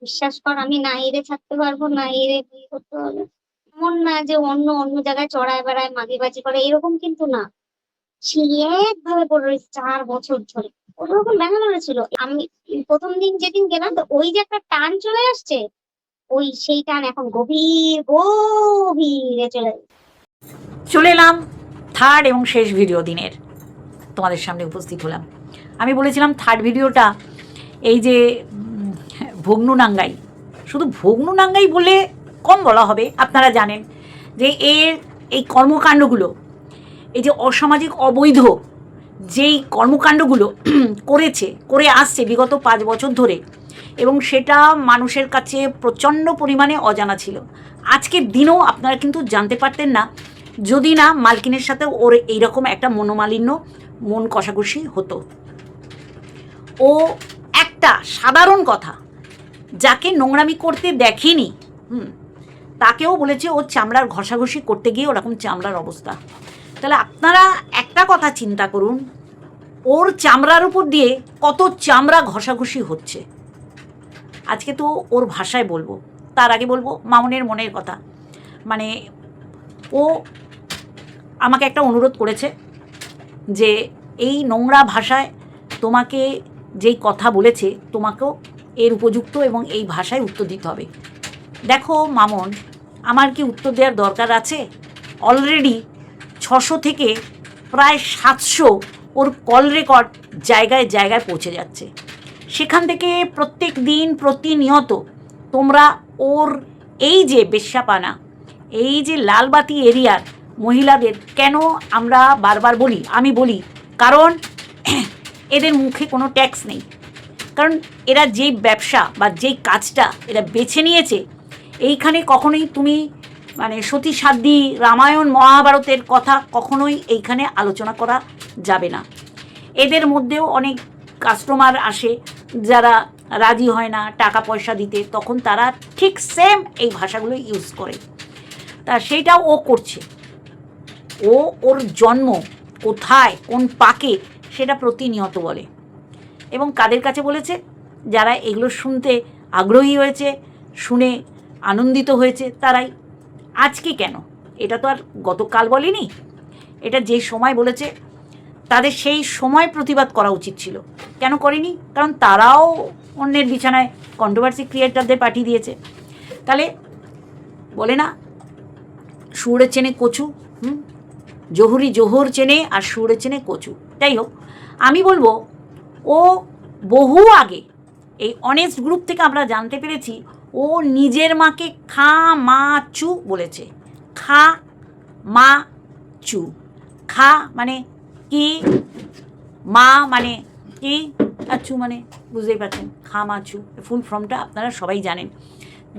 বিশ্বাস কর, আমি না এরে ছাড়তে পারবো না, এরে বিয়ে করতে হবে। এমন না যে অন্য অন্য জায়গায় চড়ায় বেড়ায় মাগিবাজি করে, এরকম কিন্তু না। সে একভাবে পড়ে রয়েছে 4 বছর ধরে। ওরকম ব্যাঙ্গালোরে ছিল। আমি প্রথম দিন যেদিন গেলাম, তো ওই যে একটা টান চলে আসছে, ওই সেই টান এখন গভীর গভীরে চলে যাচ্ছে। চলে এলাম থার্ড এবং শেষ ভিডিও দিনের, তোমাদের সামনে উপস্থিত হলাম। আমি বলেছিলাম থার্ড ভিডিওটা এই যে ভগ্নুনাঙ্গাই, শুধু ভগ্নুনাঙ্গাই বলে কম বলা হবে। আপনারা জানেন যে এর এই কর্মকাণ্ডগুলো, এই যে অসামাজিক অবৈধ যেই কর্মকাণ্ডগুলো করে আসছে বিগত 5 বছর ধরে, এবং সেটা মানুষের কাছে প্রচণ্ড পরিমাণে অজানা ছিল। আজকের দিনেও আপনারা কিন্তু জানতে পারতেন না যদি না মালকিনের সাথে ওর এইরকম একটা মনোমালিন্য, মন কষাকষি হতো। ও একটা সাধারণ কথা, যাকে নোংরামি করতে দেখেনি তাকেও বলেছে ওর চামড়ার ঘষাঘষি করতে গিয়ে ওরকম চামড়ার অবস্থা। তাহলে আপনারা একটা কথা চিন্তা করুন, ওর চামড়ার উপর দিয়ে কত চামড়া ঘষাঘষি হচ্ছে। আজকে তো ওর ভাষায় বলবো, তার আগে বলবো মামনের মনের কথা। মানে ও আমাকে একটা অনুরোধ করেছে যে এই নোংরা ভাষায় তোমাকে যেই কথা বলেছে, তোমাকেও এর উপযুক্ত এবং এই ভাষায় উত্তর দিতে হবে। দেখো মামন, আমার কি উত্তর দেওয়ার দরকার আছে? অলরেডি 600 থেকে প্রায় 700 ওর কল রেকর্ড জায়গায় জায়গায় পৌঁছে যাচ্ছে। সেখান থেকে প্রত্যেক দিন প্রতিনিয়ত তোমরা ওর এই যে বেশ্যাপানা, এই যে লালবাতি এরিয়ার মহিলাদের কেন আমরা বারবার বলি, আমি বলি কারণ এদের মুখে কোনো ট্যাক্স নেই। কারণ এরা যেই ব্যবসা বা যেই কাজটা এরা বেছে নিয়েছে, এইখানে কখনোই তুমি মানে সতী সাধ্বী রামায়ণ মহাভারতের কথা কখনোই এইখানে আলোচনা করা যাবে না। এদের মধ্যেও অনেক কাস্টমার আসে যারা রাজি হয় না টাকা পয়সা দিতে, তখন তারা ঠিক সেম এই ভাষাগুলো ইউজ করে। তা সেইটাও ও করছে। ও ওর জন্ম কোথায়, কোন পাকে, সেটা প্রতিনিয়ত বলে। এবং কাদের কাছে বলেছে? যারা এগুলো শুনতে আগ্রহী হয়েছে, শুনে আনন্দিত হয়েছে তারাই। আজকে কেন? এটা তো আর গতকাল বলেনি, এটা যে সময় বলেছে তাদের সেই সময় প্রতিবাদ করা উচিত ছিল। কেন করেনি? কারণ তারাও অন্যের বিছানায় কন্ট্রোভার্সি ক্রিয়েটারদের পাঠিয়ে দিয়েছে। তাহলে বলে না শুয়োরের চেনে কচু, জহুরি জোহর চেনে আর শুয়োরের চেনে কচু। যাই হোক, আমি বলবো ও বহু আগে এই অনেস্ট গ্রুপ থেকে আমরা জানতে পেরেছি ও নিজের মাকে খা মা চু বলেছে। খা মা চু, খা মানে কি, মা মানে কি, আর চু মানে বুঝতেই পারছেন, খা মা চু ফুল ফর্মটা আপনারা সবাই জানেন।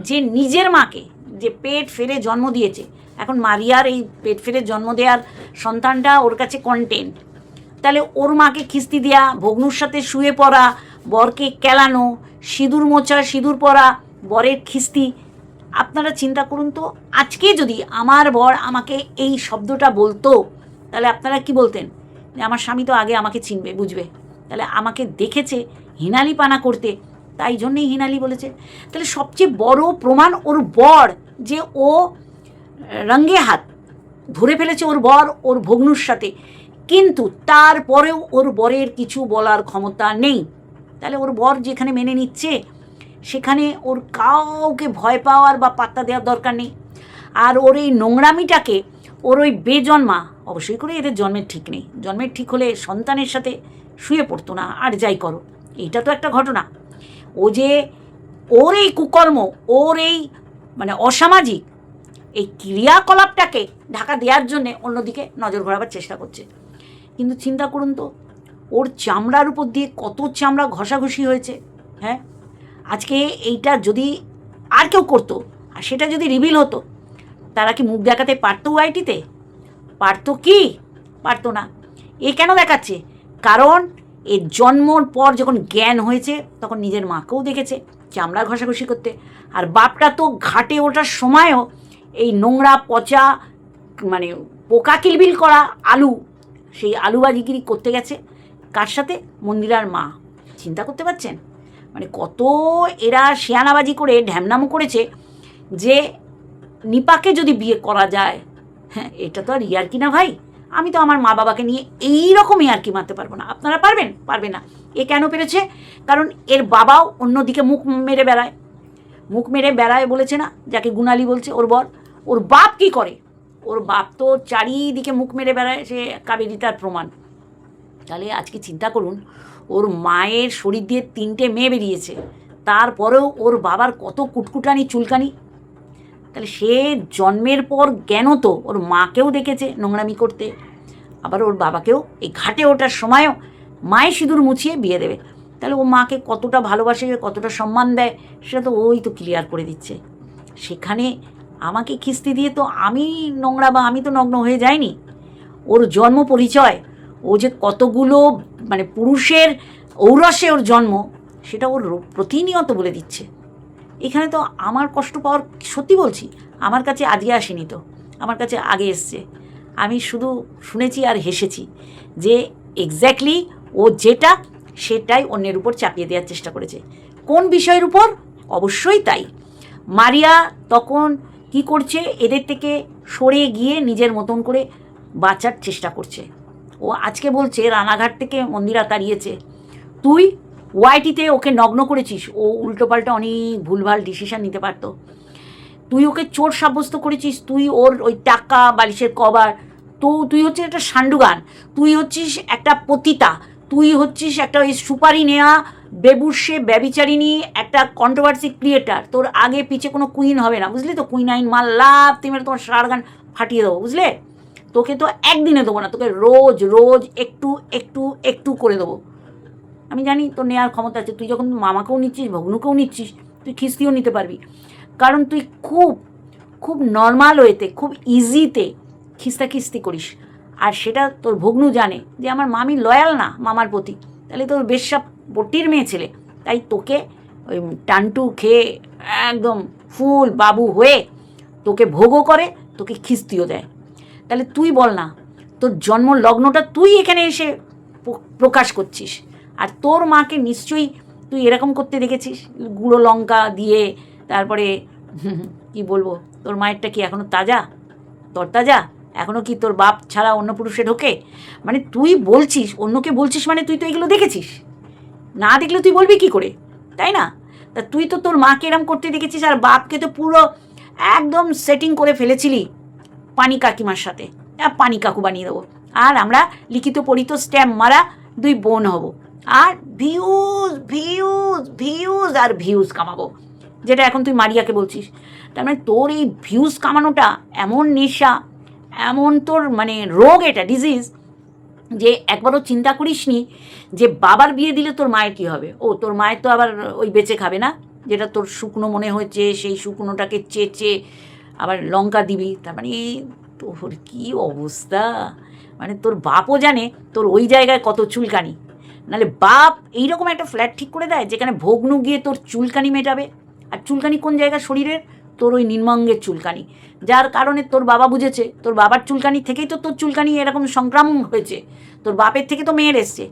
যে নিজের মাকে, যে পেট ফেলে জন্ম দিয়েছে, এখন মারিয়ার এই পেট ফেলে জন্ম দেওয়ার সন্তানটা ওর কাছে কন্টেন্ট। তাহলে ওর মাকে খিস্তি দেওয়া, ভগ্নুর সাথে শুয়ে পড়া, বরকে কেলানো, সিঁদুর মোছা, সিঁদুর পরা, বরের খিস্তি। আপনারা চিন্তা করুন তো, আজকে যদি আমার বর আমাকে এই শব্দটা বলতো, তাহলে আপনারা কি বলতেন? যে আমার স্বামী তো আগে আমাকে চিনবে, বুঝবে, তাহলে আমাকে দেখেছে হিনালি পানা করতে, তাই জন্যেই হিনালি বলেছে। তাহলে সবচেয়ে বড় প্রমাণ ওর বর, যে ও রঙ্গে হাত ধরে ফেলেছে ওর বর ওর ভগ্নুর সাথে, কিন্তু তারপরেও ওর বরের কিছু বলার ক্ষমতা নেই। তাহলে ওর বর যেখানে মেনে নিচ্ছে, সেখানে ওর কাউকে ভয় পাওয়ার বা পাত্তা দেওয়ার দরকার নেই। আর ওর এই নোংরামিটাকে ওর ওই বেজন্মা, অবশ্যই করে এদের জন্মের ঠিক নেই, জন্মের ঠিক হলে সন্তানের সাথে শুয়ে পড়তো না, আর যাই করো, এইটা তো একটা ঘটনা। ও যে ওর এই কুকর্ম, ওর এই মানে অসামাজিক এই ক্রিয়াকলাপটাকে ঢাকা দেওয়ার জন্যে অন্যদিকে নজর ঘোরাবার চেষ্টা করছে। কিন্তু চিন্তা করুন তো, ওর চামড়ার উপর দিয়ে কত চামড়া ঘষাঘষি হয়েছে। হ্যাঁ, আজকে এইটা যদি আর কেউ করতো, আর সেটা যদি রিভিল হতো, তারা কি মুখ দেখাতে পারতো ওআইটিতে? পারতো কি? পারতো না। এ কেন দেখাচ্ছে? কারণ এর জন্মর পর যখন জ্ঞান হয়েছে, তখন নিজের মাকেও দেখেছে চামড়া ঘষাঘষি করতে। আর বাপটা তো ঘাটে ওঠার সময়ও এই নোংরা পচা মানে পোকা কিলবিল করা আলু, সেই আলু বাজিগিরি করতে গেছে কার সাথে? মন্দিরার মা। চিন্তা করতে পারছেন? মানে কত এরা শিয়ানাবাজি করে ঢ্যামনামো করেছে যে নিপাকে যদি বিয়ে করা যায়, হ্যাঁ এটা তো আর ইয়ার্কি না ভাই। আমি তো আমার মা বাবাকে নিয়ে এই রকম ইয়ার্কি মারতে পারবো না। আপনারা পারবেন? পারবে না। এ কেন পেরেছে? কারণ এর বাবাও অন্যদিকে মুখ মেরে বেড়ায় বলেছে না, যাকে গুণালি বলছে ওর বর। ওর বাপ কি করে? ওর বাপ তো চারিদিকে মুখ মেরে বেড়ায়, সে কাবেরী তার প্রমাণ। তাহলে আজকে চিন্তা করুন, ওর মায়ের শরীর দিয়ে 3টে মেয়ে বেরিয়েছে, তারপরেও ওর বাবার কত কুটকুটানি চুলকানি। তাহলে সে জন্মের পর জ্ঞান তো ওর মাকেও দেখেছে নোংরামি করতে, আবার ওর বাবাকেও এই ঘাটে ওঠার সময়ও মায়ের সিঁদুর মুছিয়ে বিয়ে দেবে। তাহলে ও মাকে কতটা ভালোবাসে, কতটা সম্মান দেয়, সেটা তো ওই তো ক্লিয়ার করে দিচ্ছে। সেখানে আমাকে খিস্তি দিয়ে তো আমি নোংরা বা আমি তো নগ্ন হয়ে যাইনি। ওর জন্ম পরিচয়, ও যে কতগুলো মানে পুরুষের ঔরসে ওর জন্ম, সেটা ওর প্রতিনিয়ত বলে দিচ্ছে। এখানে তো আমার কষ্ট পাওয়ার, সত্যি বলছি, আমার কাছে আজকে আসেনি, তো আমার কাছে আগে এসছে। আমি শুধু শুনেছি আর হেসেছি যে এক্স্যাক্টলি ও যেটা সেটাই অন্যের উপর চাপিয়ে দেওয়ার চেষ্টা করেছে। কোন বিষয়ের উপর? অবশ্যই তাই। মারিয়া তখন কি করছে, এদের থেকে সরে গিয়ে নিজের মতন করে বাঁচার চেষ্টা করছে। ও আজকে বলছে রানাঘাট থেকে মন্দিরা তাড়িয়েছে, তুই ওয়াইটিতে ওকে নগ্ন করেছিস, ও উল্টোপাল্টা অনেক ভুলভাল ডিসিশান নিতে পারতো। তুই ওকে চোর সাব্যস্ত করেছিস, তুই ওর ওই টাকা বালিশের কভার, তো তুই হচ্ছিস একটা সান্ডুগান, তুই হচ্ছিস একটা পতিতা, তুই হচ্ছিস একটা ওই সুপারি নেয়া বেবুর্ষে ব্যবিচারিণী একটা কন্ট্রোভার্সি ক্রিয়েটার। তোর আগে পিছে কোনো কুইন হবে না, বুঝলি তো? কুইন আইন মাল লাভ তুমি তোমার সার গান ফাটিয়ে দেবো, বুঝলে? তোকে তো একদিনে দেবো না, তোকে রোজ রোজ একটু একটু একটু করে দেবো। আমি জানি তোর নেওয়ার ক্ষমতা আছে, তুই যখন মামাকেও নিচ্ছিস, ভগ্নুকেও নিচ্ছিস, তুই খিস্তিও নিতে পারবি। কারণ তুই খুব খুব নর্মাল ওয়েতে, খুব ইজিতে খিস্তি করিস। আর সেটা তোর ভগ্নু জানে যে আমার মামি লয়াল না মামার প্রতি, তাহলে তোর বেশ্যা পট্টির মেয়ে ছেলে, তাই তোকে ওই টান্টু খেয়ে একদম ফুল বাবু হয়ে তোকে ভোগও করে, তোকে খিস্তিও দেয়। তাহলে তুই বল না, তোর জন্ম লগ্নটা তুই এখানে এসে প্রকাশ করছিস। আর তোর মাকে নিশ্চয়ই তুই এরকম করতে দেখেছিস, গুঁড়ো লঙ্কা দিয়ে। তারপরে কি বলবো, তোর মায়েরটা কি এখনও তাজা, তরতাজা? এখনও কি তোর বাপ ছাড়া অন্য পুরুষে ঢোকে? মানে তুই বলছিস, অন্যকে বলছিস, মানে তুই তো এগুলো দেখেছিস। না দেখলে তুই বলবি কি করে, তাই না? তা তুই তো তোর মাকে এরম করতে দেখেছিস, আর বাপকে তো পুরো একদম সেটিং করে ফেলেছিলি পানি কাকিমার সাথে। পানি কাকু বানিয়ে দেবো, আর আমরা লিখিত পড়িত স্ট্যাম্প মারা 2 বোন হব, আর ভিউজ ভিউজ ভিউজ আর ভিউজ কামাবো, যেটা এখন তুই মারিয়াকে বলছিস। তার মানে তোর এই ভিউজ কামানোটা এমন নেশা, এমন তোর মানে রোগ, এটা ডিজিজ, যে একবারও চিন্তা করিসনি যে বাবার বিয়ে দিলে তোর মায়ের কী হবে। ও তোর মায়ের তো আবার ওই বেঁচে খাবে না, যেটা তোর শুকনো মনে হচ্ছে, সেই শুকনোটাকে চেঁচে আবার লঙ্কা দিবি। তার মানে তোর কী অবস্থা! মানে তোর বাপও জানে তোর ওই জায়গায় কত চুলকানি। নাহলে বাপ এইরকম একটা ফ্ল্যাট ঠিক করে দেয় যেখানে ভগ্নু গিয়ে তোর চুলকানি মেটাবে। আর চুলকানি কোন জায়গায় শরীরের? তোর ওই নির্মঙ্গের চুলকানি, যার কারণে তোর বাবা বুঝেছে তোর বাবার চুলকানি থেকেই তো তোর চুলকানি এরকম সংক্রমণ হয়েছে। তোর বাপের থেকে তো মেয়ের এসছে,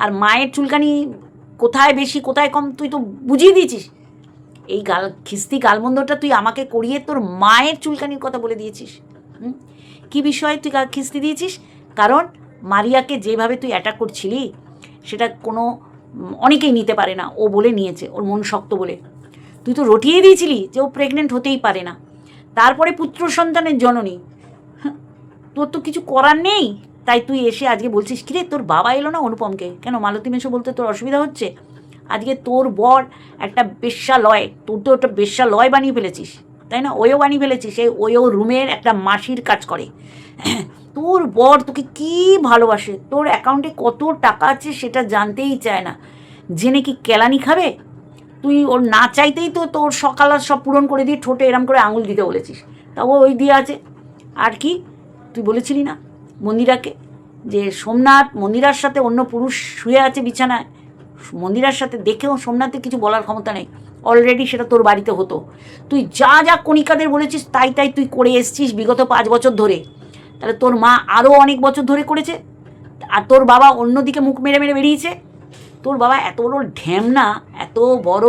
আর মায়ের চুলকানি কোথায় বেশি কোথায় কম তুই তো বুঝিয়ে দিয়েছিস। এই খিস্তি গালমন্দটা তুই আমাকে করিয়ে তোর মায়ের চুলকানির কথা বলে দিয়েছিস। কি বিষয়ে তুই খিস্তি দিয়েছিস? কারণ মারিয়াকে যেভাবে তুই অ্যাটাক করছিলি, সেটা কোনো অনেকেই নিতে পারে না, ও বলে নিয়েছে, ওর মন শক্ত বলে। তুই তো রটিয়ে দিয়েছিলি যে ও প্রেগনেন্ট হতেই পারে না, তারপরে পুত্র সন্তানের জননী, তোর তো কিছু করার নেই। তাই তুই এসে আজকে বলছিস, কিরে তোর বাবা এলো না অনুপমকে? কেন মালতী মেশো বলতে তোর অসুবিধা হচ্ছে? আজকে তোর বর একটা বেশ্যালয়, তোর তো একটা বেশ্যালয় বানিয়ে ফেলেছিস, তাই না? ওয়েও বানিয়ে ফেলেছিস, সেই ওয়েও রুমের একটা মাসির কাজ করে। তোর বর তোকে কি ভালোবাসে, তোর অ্যাকাউন্টে কত টাকা আছে সেটা জানতেই চায় না, জেনে কি কেলানি খাবে? তুই ওর না চাইতেই তো তোর সকাল সব পূরণ করে দিয়ে ঠোঁটে এরম করে আঙুল দিতে বলেছিস, তাও ওই দিয়ে আছে। আর কি তুই বলেছিলি না মন্দিরাকে যে সোমনাথ মন্দিরার সাথে অন্য পুরুষ শুয়ে আছে বিছানায়, মন্দিরার সাথে দেখেও সোমনাথের কিছু বলার ক্ষমতা নেই, অলরেডি সেটা তোর বাড়িতে হতো। তুই যা যা কণিকাদের বলেছিস তাই তাই তুই করে এসছিস বিগত 5 বছর ধরে। তাহলে তোর মা আরও অনেক বছর ধরে করেছে, আর তোর বাবা অন্যদিকে মুখ মেরে মেরে বেরিয়েছে। তোর বাবা এত বড় ঢ্যামনা, এত বড়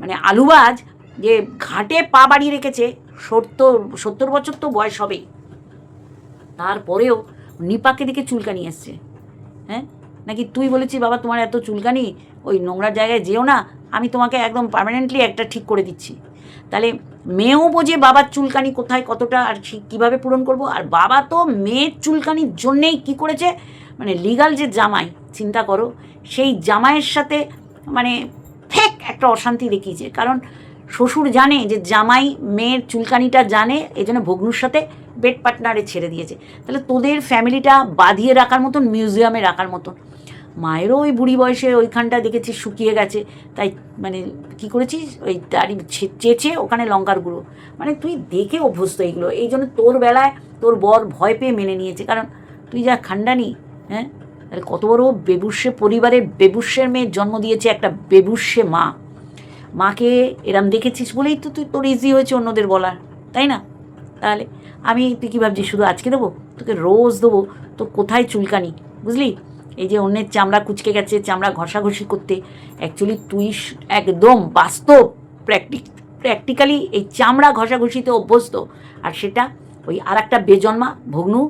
মানে আলুবাজ যে ঘাটে পা বাড়িয়ে রেখেছে। 70 বছর তো বয়স হবেই, তারপরেও নিপাকে দিকে চুলকানি এসছে। হ্যাঁ, নাকি তুই বলেছিস বাবা তোমার এত চুলকানি, ওই নোংরা জায়গায় যেও না, আমি তোমাকে একদম পার্মানেন্টলি একটা ঠিক করে দিচ্ছি। তাহলে মেয়েও বোঝে বাবার চুলকানি কোথায় কতটা আর কীভাবে পূরণ করব। আর বাবা তো মেয়ের চুলকানির জন্যেই কি করেছে, মানে লিগাল যে জামাই, চিন্তা করো, সেই জামাইয়ের সাথে মানে ফেক একটা অশান্তি দেখিয়েছে। কারণ শ্বশুর জানে যে জামাই মেয়ের চুলকানিটা জানে, এই জন্য ভগ্নুর সাথে বেড পার্টনারে ছেড়ে দিয়েছে। তাহলে তোদের ফ্যামিলিটা বাঁধিয়ে রাখার মতন, মিউজিয়ামে রাখার মতন। মায়েরও ওই বুড়ি বয়সে ওইখানটা দেখেছি শুকিয়ে গেছে, তাই মানে কী করেছিস, ওই দাড়ি চেঁচে ওখানে লঙ্কার গুঁড়ো, মানে তুই দেখে অভ্যস্ত এইগুলো। এই জন্য তোর বেলায় তোর বর ভয় পেয়ে মেনে নিয়েছে, কারণ তুই যা খান্ডানি। হ্যাঁ, তাহলে কত বড় বেবুষ্যে পরিবারে বেবুষ্যের মেয়ের জন্ম দিয়েছে একটা বেবুষ্যে মা। মাকে এরম দেখেছিস বলেই তো তুই, তোর ইজি হয়েছে অন্যদের বলার, তাই না? তাহলে তুই কী ভাবছিস শুধু আজকে দেবো? তোকে রোজ দেবো। তো কোথায় চুলকানি, বুঝলি? এই যে অন্যের চামড়া কুচকে গেছে, চামড়া ঘষাঘষি করতে, অ্যাকচুয়ালি তুই একদম বাস্তব প্র্যাকটিক্যালি এই চামড়া ঘষাঘষিতে অভ্যস্ত। আর সেটা ওই আর একটা বেজন্মা ভগ্নু,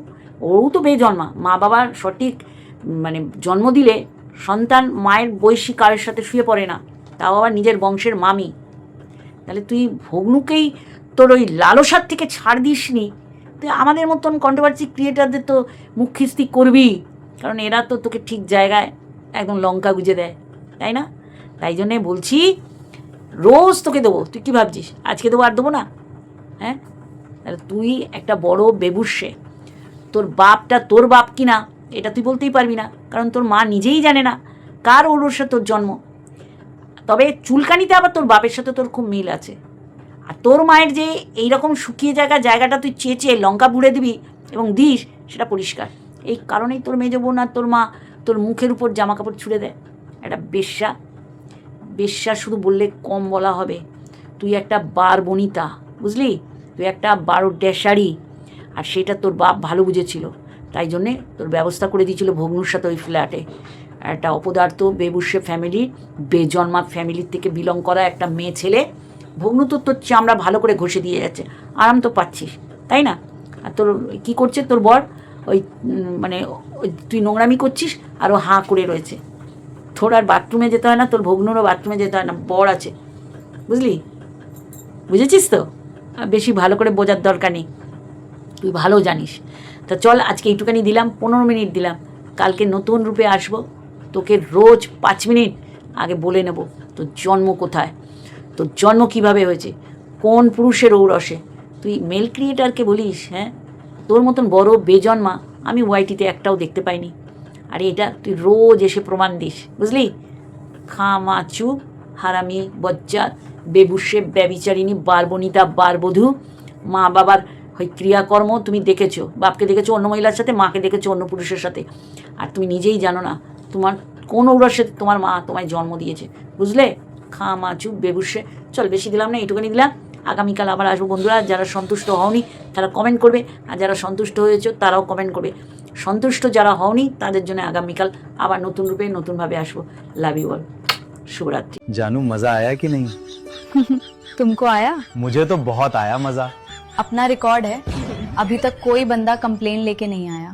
ওও তো বেজন্মা। মা বাবার সঠিক মানে জন্ম দিলে সন্তান মায়ের বয়সী কারের সাথে শুয়ে পড়ে না, তাও আবার নিজের বংশের মামি। তাহলে তুই ভগ্নুকেই তোর ওই লালসার থেকে ছাড় দিসনি। তুই আমাদের মতন কন্ট্রোভার্সি ক্রিয়েটারদের তো মুখ খিস্তি করবি, কারণ এরা তো তোকে ঠিক জায়গায় একদম লঙ্কা গুজে দেয়, তাই না? তাই জন্যে বলছি রোজ তোকে দেবো। তুই কী ভাবছিস আজকে দেবো আর দেবো না? হ্যাঁ, তাহলে তুই একটা বড় বেবুষ্যে। তোর বাপটা তোর বাপ কি না এটা তুই বলতেই পারবি না, কারণ তোর মা নিজেই জানে না কার ওরসে তোর জন্ম। তবে চুলকানিতে আবার তোর বাপের সাথে তোর খুব মিল আছে। আর তোর মায়ের যে এইরকম শুকিয়ে জায়গাটা তুই চেঁচে লঙ্কা বুড়ে দিবি এবং দিস, সেটা পরিষ্কার। এই কারণেই তোর মেজ বোন আর তোর মা তোর মুখের উপর জামা কাপড় ছুঁড়ে দেয়। একটা বেশ্যা শুধু বললে কম বলা হবে। তুই একটা বার বনিতা, বুঝলি? তুই একটা 12 ড্যাশারি। আর সেটা তোর বাপ ভালো বুঝেছিল, তাই জন্যে তোর ব্যবস্থা করে দিয়েছিল ভগ্নুর সাথে ওই ফ্ল্যাটে। একটা অপদার্থ বেবুষ্যে ফ্যামিলি, বেজন্মা ফ্যামিলির থেকে বিলং করা একটা মেয়ে ছেলে। ভগ্নু তোর চামড়া ভালো করে ঘষে দিয়ে যাচ্ছে, আরাম তো পাচ্ছিস, তাই না? আর তোর কী করছে তোর বর? ওই মানে ওই তুই নোংরামি করছিস আর ও হাঁ করে রয়েছে। তোর আর বাথরুমে যেতে হয় না, তোর ভগ্নুরও বাথরুমে যেতে হয় না, বর আছে, বুঝলি? বুঝেছিস তো? বেশি ভালো করে বোঝার দরকার নেই, তুই ভালো জানিস। তা চল আজকে এইটুখানি দিলাম, 15 মিনিট দিলাম। কালকে নতুন রূপে আসবো, তোকে রোজ 5 মিনিট আগে বলে নেব তোর জন্ম কোথায়, তোর জন্ম কিভাবে হয়েছে, কোন পুরুষের ঔরসে। তুই মেল ক্রিয়েটারকে বলিস? হ্যাঁ, তোর মতন বড় বেজন্মা আমি ওয়াইটিতে একটাও দেখতে পাইনি। আর এটা তুই রোজ এসে প্রমাণ দিস, বুঝলি? খামাচু হারামি বজ্জাত বেবুষ্যে ব্যবিচারিণী বারবনিতা বারবধূ। মা বাবার ওই ক্রিয়াকর্ম তুমি দেখেছো, বাপকে দেখেছো অন্য মহিলার সাথে, মাকে দেখেছো অন্য পুরুষের সাথে। আর তুমি নিজেই জানো না তোমার কোন ঔরসে তোমার মা তোমায় জন্ম দিয়েছে, বুঝলে? খামাচু বেবুষ্যে। চল বেশি দিলাম না, এইটুখানি দিলাম। আগামীকাল আবার আসবো বন্ধুরা। যারা সন্তুষ্ট হওনি তারা কমেন্ট করবে, আর যারা সন্তুষ্ট হয়েছে তারাও কমেন্ট করবে। সন্তুষ্ট যারা হওনি তাদের জন্য আগামীকাল আবার নতুন রূপে নতুনভাবে আসবো। লাভ ইউ অল, শুভরাত্রি। जानू मजा आया कि नहीं? तुमको आया? मुझे तो बहुत आया मजा। अपना रिकॉर्ड है, अभी तक कोई बंदा कंप्लेन लेके नहीं आया।